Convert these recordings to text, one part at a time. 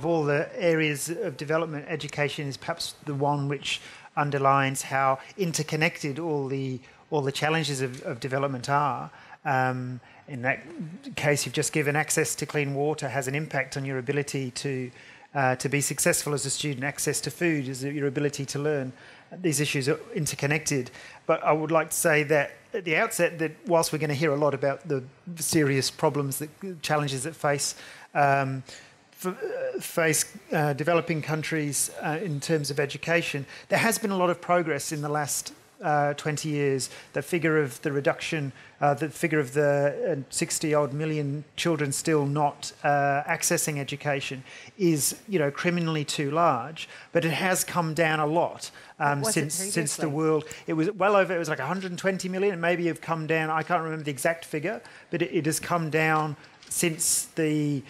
of all the areas of development, education is perhaps the one which underlines how interconnected all the challenges of development are. In that case, you've just given access to clean water has an impact on your ability to be successful as a student. Access to food is your ability to learn. These issues are interconnected. But I would like to say that at the outset that whilst we're going to hear a lot about the serious problems, challenges that face developing countries in terms of education, there has been a lot of progress in the last 20 years. The figure of the reduction, the figure of the 60-odd million children still not accessing education is, criminally too large. But it has come down a lot since the world. It was well over. It was like 120 million. It maybe have come down. I can't remember the exact figure, but it has come down since the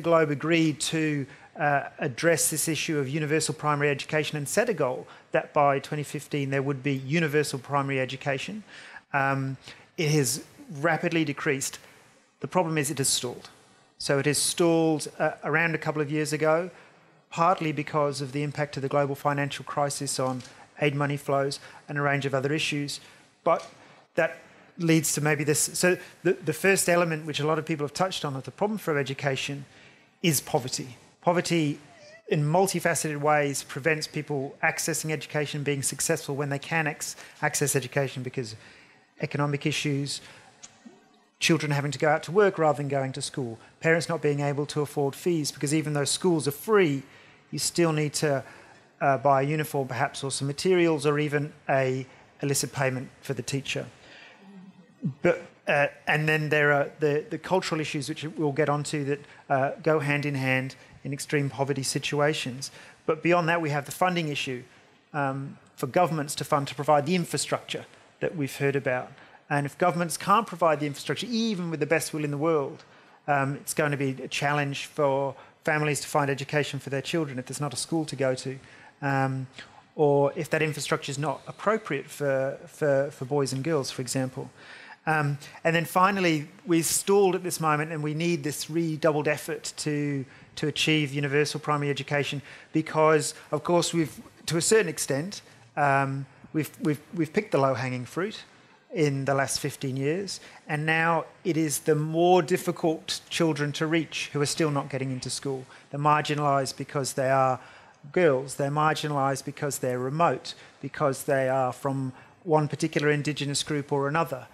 Globe agreed to address this issue of universal primary education and set a goal that by 2015 there would be universal primary education. It has rapidly decreased. The problem is it has stalled. So it has stalled around a couple of years ago, partly because of the impact of the global financial crisis on aid money flows and a range of other issues. But that leads to maybe this. So the first element, which a lot of people have touched on, of the problem for education is poverty. Poverty in multifaceted ways prevents people accessing education, being successful when they can access education because economic issues, children having to go out to work rather than going to school, parents not being able to afford fees because even though schools are free, you still need to buy a uniform perhaps or some materials or even a illicit payment for the teacher. But and then there are the cultural issues which we'll get onto that go hand in hand in extreme poverty situations. But beyond that, we have the funding issue for governments to provide the infrastructure that we've heard about. And if governments can't provide the infrastructure, even with the best will in the world, it's going to be a challenge for families to find education for their children if there's not a school to go to, or if that infrastructure is not appropriate for boys and girls, for example. And then finally, we've stalled at this moment and we need this redoubled effort to achieve universal primary education because, of course, to a certain extent, we've picked the low-hanging fruit in the last 15 years, and now it is the more difficult children to reach who are still not getting into school. They're marginalised because they are girls, they're marginalised because they're remote, because they are from one particular Indigenous group or another,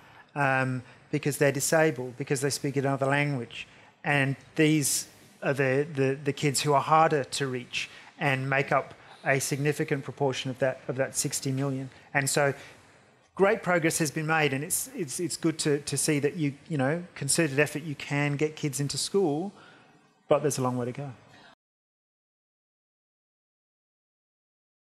because they're disabled, because they speak another language. And these are the kids who are harder to reach and make up a significant proportion of that 60 million. And so great progress has been made, and it's good to see that concerted effort, you can get kids into school, but there's a long way to go.